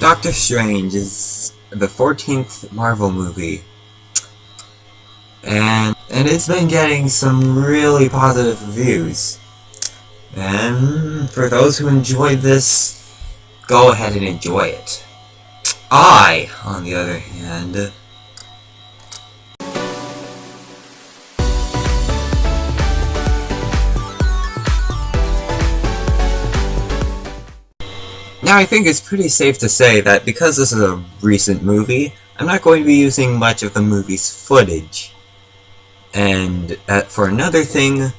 Doctor Strange is the 14th Marvel movie, and it's been getting some really positive reviews. And for those who enjoyed this, go ahead and enjoy it. I, on the other hand, now I think it's pretty safe to say that because this is a recent movie, I'm not going to be using much of the movie's footage. And for another thing,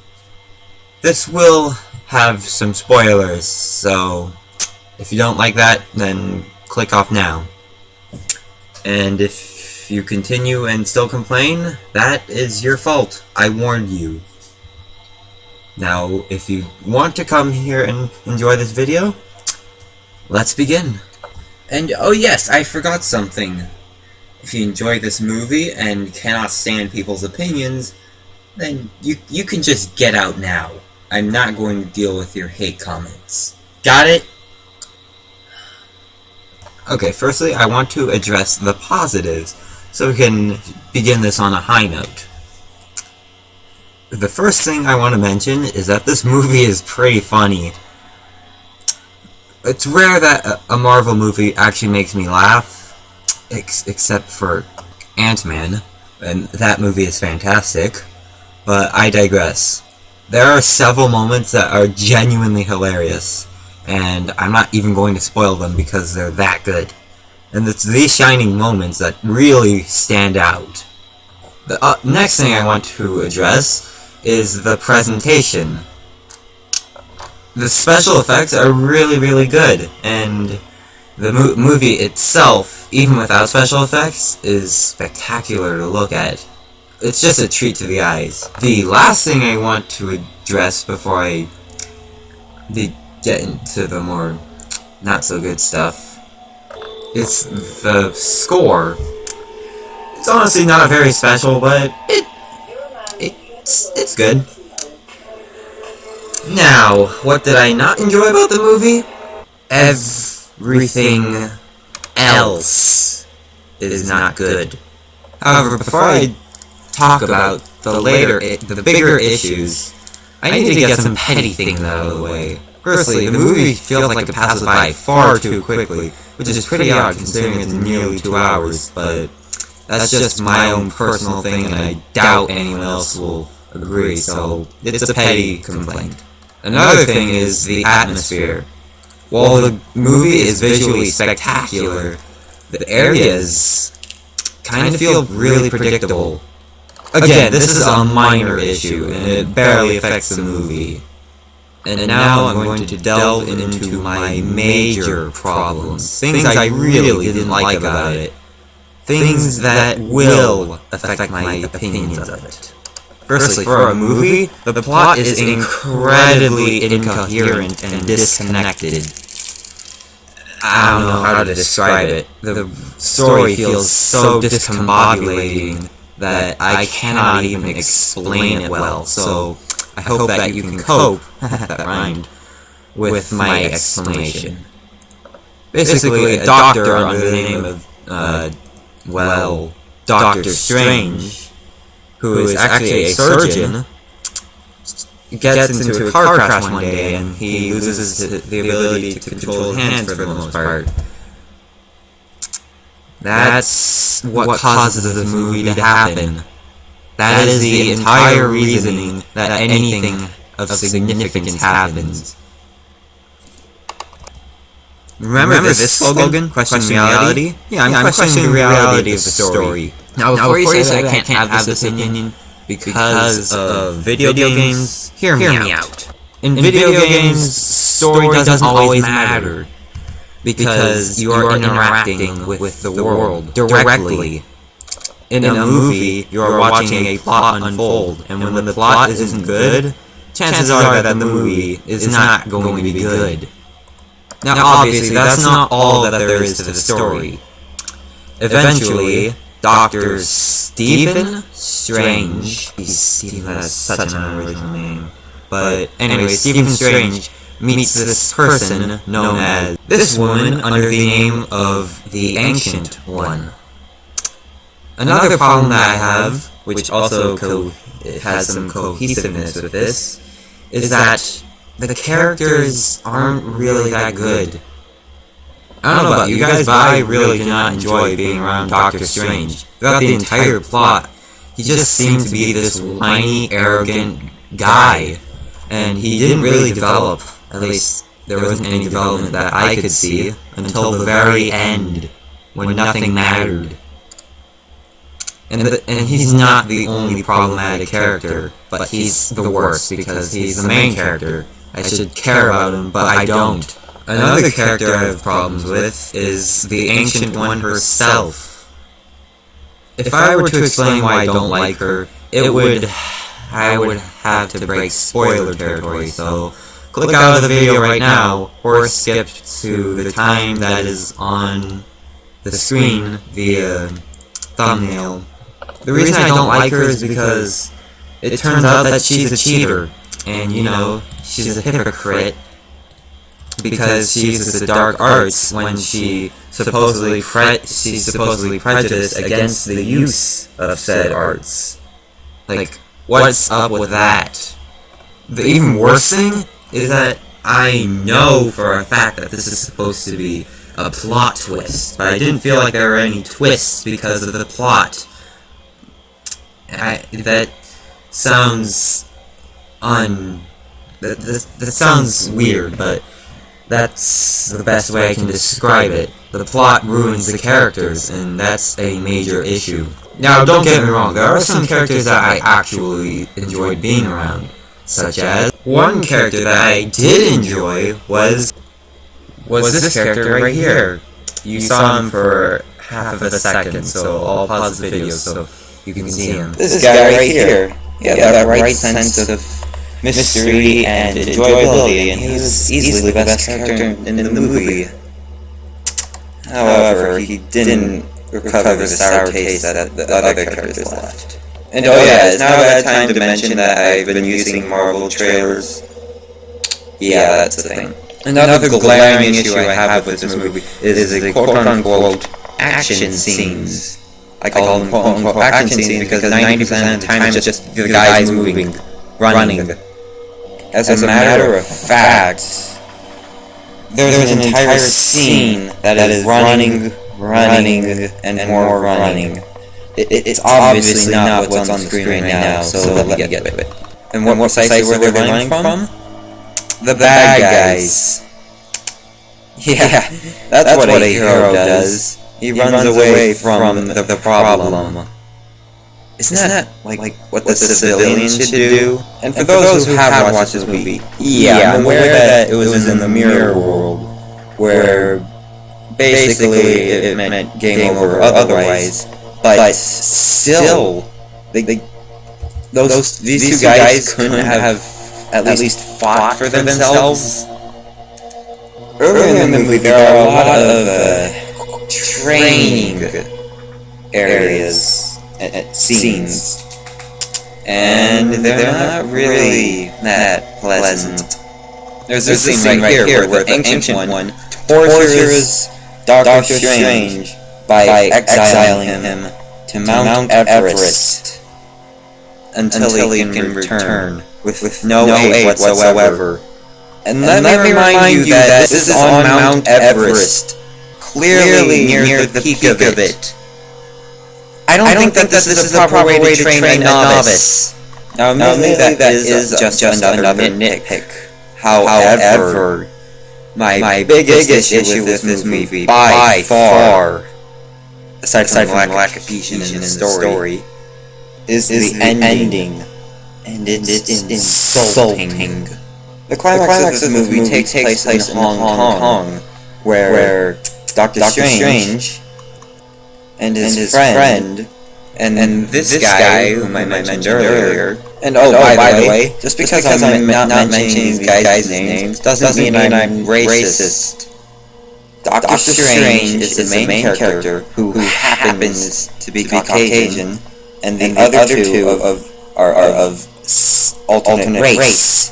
this will have some spoilers, so if you don't like that, then click off now. And if you continue and still complain, that is your fault. I warned you. Now, if you want to come here and enjoy this video, let's begin. And oh yes, I forgot something. If you enjoy this movie and cannot stand people's opinions, then you can just get out now. I'm not going to deal with your hate comments. Got it? Okay, firstly, I want to address the positives, so we can begin this on a high note. The first thing I want to mention is that this movie is pretty funny. It's rare that a Marvel movie actually makes me laugh, except for Ant-Man, and that movie is fantastic, but I digress. There are several moments that are genuinely hilarious, and I'm not even going to spoil them because they're that good. And it's these shining moments that really stand out. The next thing I want to address is the presentation. The special effects are really good, and the movie itself, even without special effects, is spectacular to look at. It's just a treat to the eyes. The last thing I want to address before I get into the more not-so-good stuff is the score. It's honestly not very special, but it's good. Now, what did I not enjoy about the movie? Everything else is not good. However, before I talk about the bigger issues, I need to get some petty things out of the way. Firstly, the movie feels like it passes by far too quickly, which is pretty odd considering it's nearly 2 hours, but that's just my own personal thing and I doubt anyone else will agree, so it's a petty complaint. Another thing is the atmosphere. While the movie is visually spectacular, the areas kind of feel really predictable. Again, this is a minor issue, and it barely affects the movie. And now I'm going to delve into my major problems. Things I really didn't like about it. Things that will affect my opinions of it. Firstly, for a movie, the plot is incredibly incoherent and disconnected. I don't know how to describe it. The story feels so discombobulating that I cannot even explain it well, so I hope that you can cope, that rhymed, with my explanation. Basically, a doctor under the name of, Doctor Strange, who is actually a surgeon, gets into a car crash one day and he loses the ability to control his hands for the most part. That's what causes this movie to happen. That is the entire reasoning that anything of significance happens. Remember this slogan? Question reality? Yeah, I'm questioning the reality of the story. Now, before you say I can't have this opinion because of video games, hear me out. In video games, story doesn't always matter because you are interacting with the world directly. In a movie, you are watching a plot unfold, and when the plot isn't good, chances are that the movie is not going to be good. Now, obviously, that's not all that there is to the story. Eventually, Dr. Stephen Strange, that's such an original name, but anyway, Stephen Strange meets this person known as this woman under the name of the Ancient One. Another problem that I have, which also has some cohesiveness with this, is that the characters aren't really that good. I don't know about you guys, but I really do not enjoy being around Doctor Strange. Throughout the entire plot, he just seemed to be this whiny, arrogant guy. And he didn't really develop, at least there wasn't any development that I could see, until the very end, when nothing mattered. And he's not the only problematic character, but he's the worst, because he's the main character. I should care about him, but I don't. Another character I have problems with is the Ancient One herself. If I were to explain why I don't like her, I would have to break spoiler territory, so click out of the video right now, or skip to the time that is on the screen via thumbnail. The reason I don't like her is because it turns out that she's a cheater, and you know, she's a hypocrite, because she uses the dark arts when she's supposedly prejudiced against the use of said arts. Like, what's up with that? The even worse thing is that I know for a fact that this is supposed to be a plot twist, but I didn't feel like there were any twists because of the plot. That sounds that sounds weird, but that's the best way I can describe it. The plot ruins the characters, and that's a major issue. Now, don't get me wrong, there are some characters that I actually enjoyed being around, such as one character that I did enjoy was this character right here. You saw him for half of a second, so I'll pause the video so you can see him. This guy right here. Yeah, that right sense of mystery and enjoyability, and he was easily the best character in the movie. However, he didn't recover the sour taste that the other characters left. And oh yeah, it's now that time to mention that I've been using Marvel trailers. Yeah, that's the thing. Another glaring issue I have with this movie is the quote-unquote action scenes. I call them quote-unquote action scenes because 90% of the time it's just the guys moving, running. As a matter of fact, there's an entire scene that is running, and more running. It's obviously not what's on the screen right now, so let me get to it. And what precisely were they running from? The bad guys. Yeah, that's what a hero does. He runs away from the problem. Isn't that like what the civilians should do? And for those who have watched this movie, yeah, I'm aware that it was in the mirror world, where basically it meant game over otherwise, but still, these two guys couldn't have at least fought for themselves. Earlier in the movie, there are a lot of training areas, scenes, and they're not really that pleasant. There's this scene right here where the Ancient One tortures Doctor Strange by exiling him to Mount Everest until he can return with no aid whatsoever. And let me remind you that this is on Mount Everest, clearly near the peak of it. I don't think that this is the proper way to train a novice. Now, admittedly, that is just another nitpick. However, my biggest issue with this movie, by far, aside from the lack of cohesion in the story, is the ending. And it's insulting. The climax of the movie takes place in Hong Kong, where Doctor Strange and his friend, and this guy, whom I mentioned earlier, and by the way, just because I'm not mentioning these guys' names, doesn't mean I'm racist. Doctor Strange is the main character who happens to be Caucasian, and the other two are of alternate race.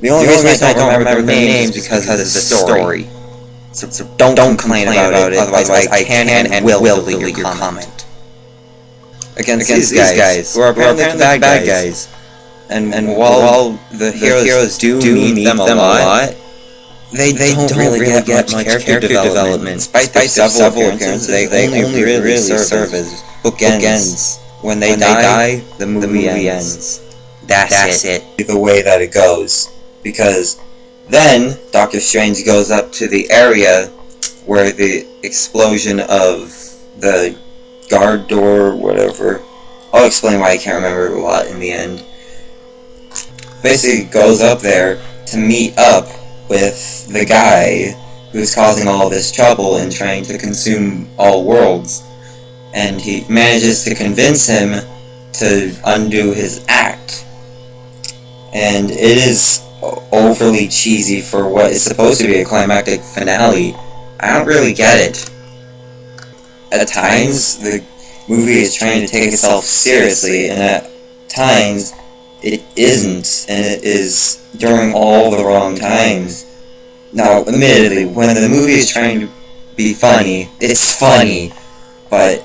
The only reason I don't remember their names is because of the story. So don't complain about it, otherwise I can and will delete your comment. Against these guys, who are apparently the bad guys. And while the heroes do meet them a lot, they don't really get much character development. Despite several appearances, they only really serve as bookends. When they die, the movie ends. That's it. The way that it goes. Because then Doctor Strange goes up to the area where the explosion of the guard door or whatever. I'll explain why I can't remember a lot in the end. Basically goes up there to meet up with the guy who's causing all this trouble and trying to consume all worlds. And he manages to convince him to undo his act. And it is overly cheesy for what is supposed to be a climactic finale. I don't really get it. At times, the movie is trying to take itself seriously, and at times, it isn't, and it is during all the wrong times. Now, admittedly, when the movie is trying to be funny, it's funny, but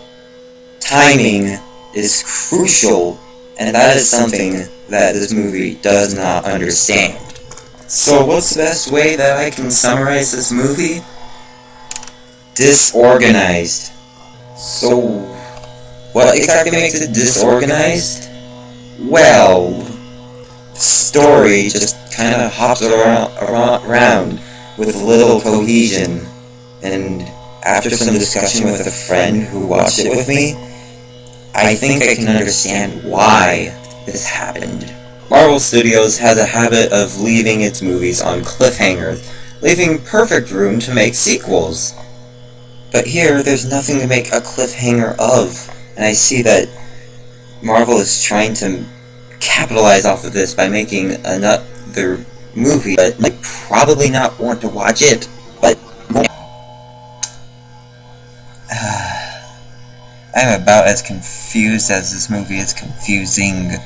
timing is crucial, and that is something that this movie does not understand. So what's the best way that I can summarize this movie? Disorganized. So, what exactly makes it disorganized? Well, the story just kind of hops around with little cohesion, and after some discussion with a friend who watched it with me, I think I can understand why this happened. Marvel Studios has a habit of leaving its movies on cliffhangers, leaving perfect room to make sequels. But here, there's nothing to make a cliffhanger of, and I see that Marvel is trying to capitalize off of this by making another movie, but might probably not want to watch it, but I'm about as confused as this movie is confusing.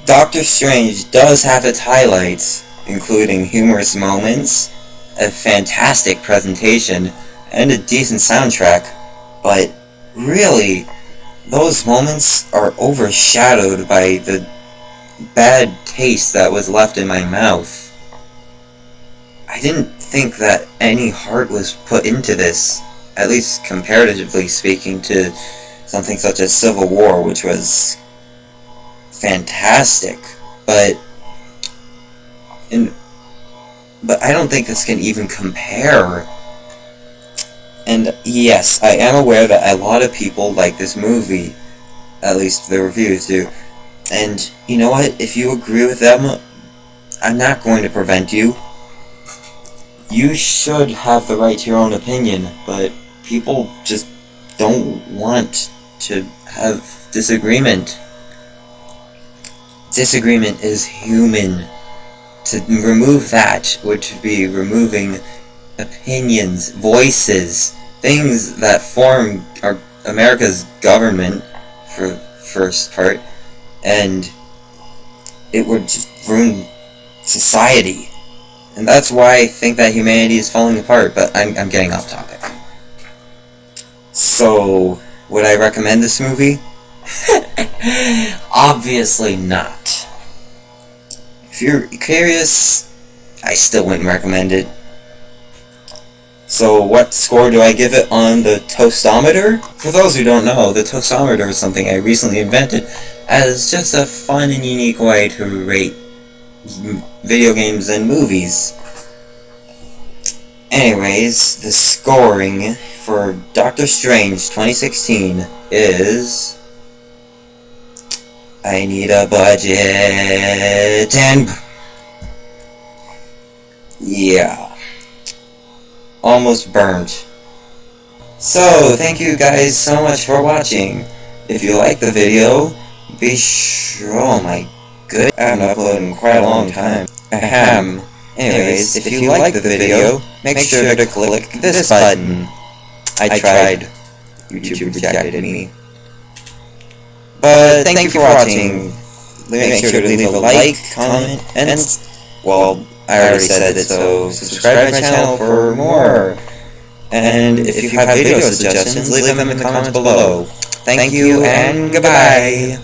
Doctor Strange does have its highlights, including humorous moments, a fantastic presentation, and a decent soundtrack, but really, those moments are overshadowed by the bad taste that was left in my mouth. I didn't think that any heart was put into this, at least comparatively speaking to something such as Civil War, which was fantastic, but I don't think this can even compare. And yes, I am aware that a lot of people like this movie, at least the reviews do, and you know what, if you agree with them, I'm not going to prevent you. You should have the right to your own opinion, but people just don't want to have disagreement. Disagreement is human. To remove that would be removing opinions, voices, things that form America's government, for the first part, and it would just ruin society. And that's why I think that humanity is falling apart, but I'm getting off topic. So, would I recommend this movie? Obviously not. If you're curious, I still wouldn't recommend it. So what score do I give it on the Toastometer? For those who don't know, the Toastometer is something I recently invented as just a fun and unique way to rate video games and movies. Anyways, the scoring for Doctor Strange 2016 is... I need a budget, and... yeah. Almost burnt. So, thank you guys so much for watching. If you like the video, be sure... oh my goodness, I haven't uploaded in quite a long time. Ahem. Anyways, if you like the video, make sure to click this button. I tried. YouTube rejected me. But thank you for watching. make sure to leave a like, comment, and, well, I already said it, so subscribe to my channel for more. And if you have video suggestions, leave them in the comments below. Thank you, and goodbye!